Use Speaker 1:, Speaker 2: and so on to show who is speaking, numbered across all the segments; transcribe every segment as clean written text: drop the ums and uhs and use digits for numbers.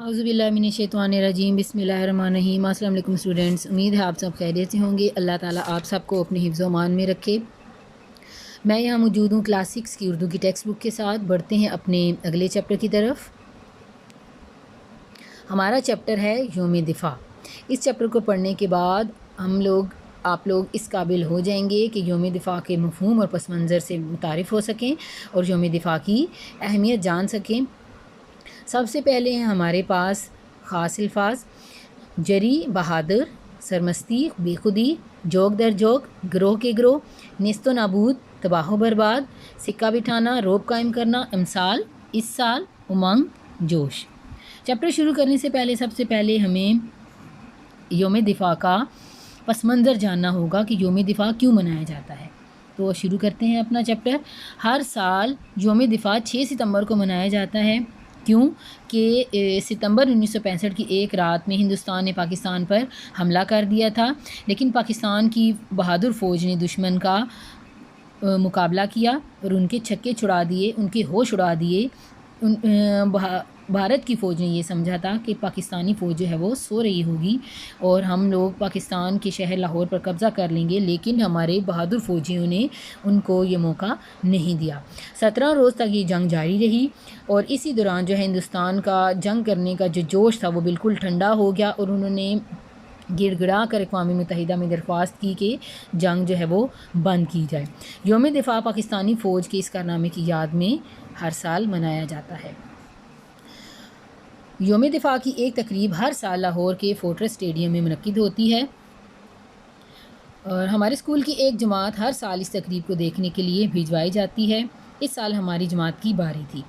Speaker 1: اعوذ باللہ من الشیطان الرجیم بسم اللہ الرحمن الرحیم۔ السلام علیکم اسٹوڈنٹس، امید ہے آپ سب خیریت سے ہوں گے۔ اللہ تعالیٰ آپ سب کو اپنے حفظ و امان میں رکھے۔ میں یہاں موجود ہوں کلاس 6 کی اردو کی ٹیکسٹ بک کے ساتھ۔ بڑھتے ہیں اپنے اگلے چیپٹر کی طرف۔ ہمارا چیپٹر ہے یوم دفاع۔ اس چیپٹر کو پڑھنے کے بعد آپ لوگ اس قابل ہو جائیں گے کہ یوم دفاع کے مفہوم اور پس منظر سے متعارف ہو سکیں اور یوم دفاع کی اہمیت جان سکیں۔ سب سے پہلے ہیں ہمارے پاس خاص الفاظ: جری، بہادر، سرمستی، بے خودی، جوگ در جوگ، گروہ کے گروہ، نیست و نابود، تباہ و برباد، سکہ بٹھانا، روب قائم کرنا، امثال، اس سال، امنگ، جوش۔ چیپٹر شروع کرنے سے پہلے سب سے پہلے ہمیں یوم دفاع کا پس منظر جاننا ہوگا کہ یوم دفاع کیوں منایا جاتا ہے۔ تو شروع کرتے ہیں اپنا چیپٹر۔ ہر سال یوم دفاع 6 ستمبر کو منایا جاتا ہے۔ کیوں کہ ستمبر 1965 کی ایک رات میں ہندوستان نے پاکستان پر حملہ کر دیا تھا، لیکن پاکستان کی بہادر فوج نے دشمن کا مقابلہ کیا اور ان کے چھکے چھڑا دیے، ان کے ہوش اڑا دیے۔ بھارت کی فوج نے یہ سمجھا تھا کہ پاکستانی فوج جو ہے وہ سو رہی ہوگی اور ہم لوگ پاکستان کے شہر لاہور پر قبضہ کر لیں گے، لیکن ہمارے بہادر فوجیوں نے ان کو یہ موقع نہیں دیا۔ 17 روز تک یہ جنگ جاری رہی اور اسی دوران جو ہے ہندوستان کا جنگ کرنے کا جو جوش تھا وہ بالکل ٹھنڈا ہو گیا اور انہوں نے گڑ گڑا کر اقوام متحدہ میں درخواست کی کہ جنگ جو ہے وہ بند کی جائے۔ یوم دفاع پاکستانی فوج کے اس کارنامے کی یاد میں ہر سال منایا جاتا ہے۔ یوم دفاع کی ایک تقریب ہر سال لاہور کے فورٹریس اسٹیڈیم میں منعقد ہوتی ہے اور ہمارے اسکول کی ایک جماعت ہر سال اس تقریب کو دیکھنے کے لیے بھجوائی جاتی ہے۔ اس سال ہماری جماعت کی باری تھی،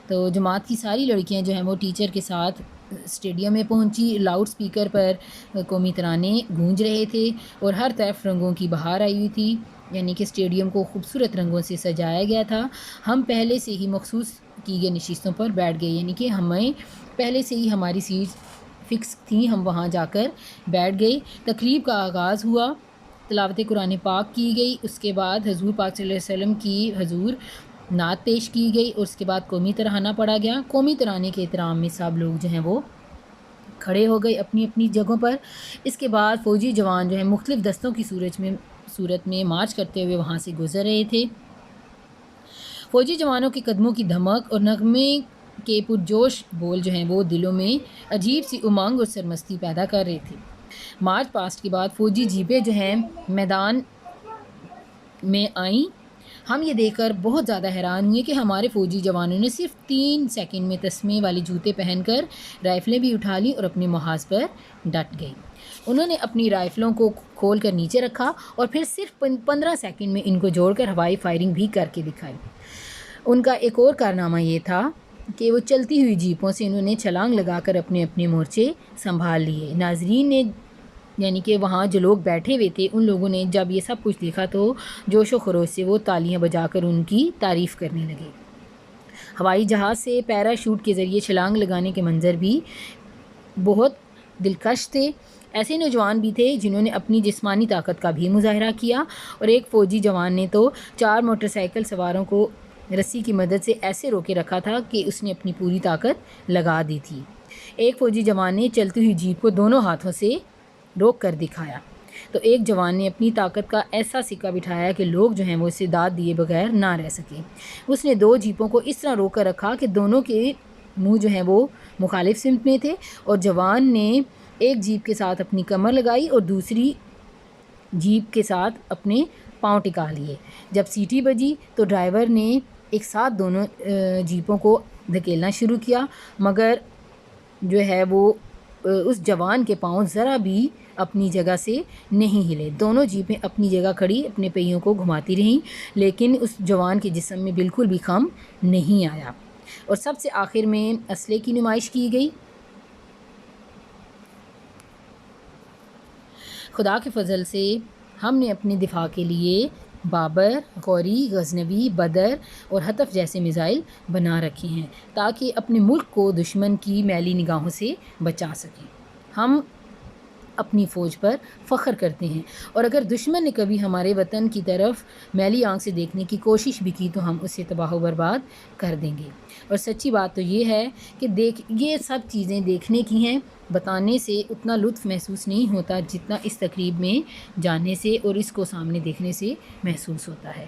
Speaker 1: تو جماعت کی ساری لڑکیاں جو ہیں وہ ٹیچر کے ساتھ اسٹیڈیم میں پہنچی۔ لاؤڈ سپیکر پر قومی ترانے گونج رہے تھے اور ہر طرف رنگوں کی بہار آئی ہوئی تھی، یعنی کہ اسٹیڈیم کو خوبصورت رنگوں سے سجایا گیا تھا۔ ہم پہلے سے ہی مخصوص کی گئی نشستوں پر بیٹھ گئے، یعنی کہ ہمیں پہلے سے ہی ہماری سیٹ فکس تھیں، ہم وہاں جا کر بیٹھ گئے۔ تقریب کا آغاز ہوا، تلاوت قرآن پاک کی گئی، اس کے بعد حضور پاک صلی اللہ علیہ وسلم کی حضور نعت پیش کی گئی اور اس کے بعد قومی ترانہ پڑھا گیا۔ قومی ترانے کے احترام میں سب لوگ جو ہیں وہ کھڑے ہو گئے اپنی اپنی جگہوں پر۔ اس کے بعد فوجی جوان جو ہیں مختلف دستوں کی صورت میں مارچ کرتے ہوئے وہاں سے گزر رہے تھے۔ فوجی جوانوں کے قدموں کی دھمک اور نغمے کے پرجوش بول جو ہیں وہ دلوں میں عجیب سی امنگ اور سرمستی پیدا کر رہے تھے۔ مارچ پاسٹ کے بعد فوجی جیپیں جو ہیں میدان میں آئیں۔ ہم یہ دیکھ کر بہت زیادہ حیران ہوئے کہ ہمارے فوجی جوانوں نے صرف 3 سیکنڈ میں تسمے والے جوتے پہن کر رائفلیں بھی اٹھا لیں اور اپنے محاذ پر ڈٹ گئے۔ انہوں نے اپنی رائفلوں کو کھول کر نیچے رکھا اور پھر صرف 15 سیکنڈ میں ان کو جوڑ کر ہوائی فائرنگ بھی کر کے دکھائی۔ ان کا ایک اور کارنامہ یہ تھا کہ وہ چلتی ہوئی جیپوں سے انہوں نے چھلانگ لگا کر اپنے اپنے مورچے سنبھال لیے۔ ناظرین نے، یعنی کہ وہاں جو لوگ بیٹھے ہوئے تھے، ان لوگوں نے جب یہ سب کچھ دیکھا تو جوش و خروش سے وہ تالیاں بجا کر ان کی تعریف کرنے لگے۔ ہوائی جہاز سے پیراشوٹ کے ذریعے چھلانگ لگانے کے منظر بھی بہت دلکش تھے۔ ایسے نوجوان بھی تھے جنہوں نے اپنی جسمانی طاقت کا بھی مظاہرہ کیا اور ایک فوجی جوان نے تو 4 موٹر سائیکل سواروں کو رسی کی مدد سے ایسے روکے رکھا تھا کہ اس نے اپنی پوری طاقت لگا دی تھی۔ ایک فوجی جوان نے چلتی ہوئی جیپ کو دونوں ہاتھوں سے روک کر دکھایا تو ایک جوان نے اپنی طاقت کا ایسا سکہ بٹھایا کہ لوگ جو ہیں وہ اسے داد دیے بغیر نہ رہ سکے۔ اس نے 2 جیپوں کو اس طرح روک کر رکھا کہ دونوں کے منہ جو ہیں وہ مخالف سمت میں تھے اور جوان نے ایک جیپ کے ساتھ اپنی کمر لگائی اور دوسری جیپ کے ساتھ اپنے پاؤں ٹکا لیے۔ جب سیٹی بجی تو ڈرائیور نے ایک ساتھ دونوں جیپوں کو دھکیلنا شروع کیا، مگر جو ہے وہ اس جوان کے پاؤں ذرا بھی اپنی جگہ سے نہیں ہلے۔ دونوں جیپیں اپنی جگہ کھڑی اپنے پہیوں کو گھماتی رہیں، لیکن اس جوان کے جسم میں بالکل بھی خم نہیں آیا۔ اور سب سے آخر میں اسلحے کی نمائش کی گئی۔ خدا کے فضل سے ہم نے اپنے دفاع کے لیے بابر، غوری، غزنوی، بدر اور حطف جیسے میزائل بنا رکھے ہیں تاکہ اپنے ملک کو دشمن کی میلی نگاہوں سے بچا سکیں۔ ہم اپنی فوج پر فخر کرتے ہیں، اور اگر دشمن نے کبھی ہمارے وطن کی طرف میلی آنکھ سے دیکھنے کی کوشش بھی کی تو ہم اسے تباہ و برباد کر دیں گے۔ اور سچی بات تو یہ ہے کہ یہ سب چیزیں دیکھنے کی ہیں، بتانے سے اتنا لطف محسوس نہیں ہوتا جتنا اس تقریب میں جانے سے اور اس کو سامنے دیکھنے سے محسوس ہوتا ہے۔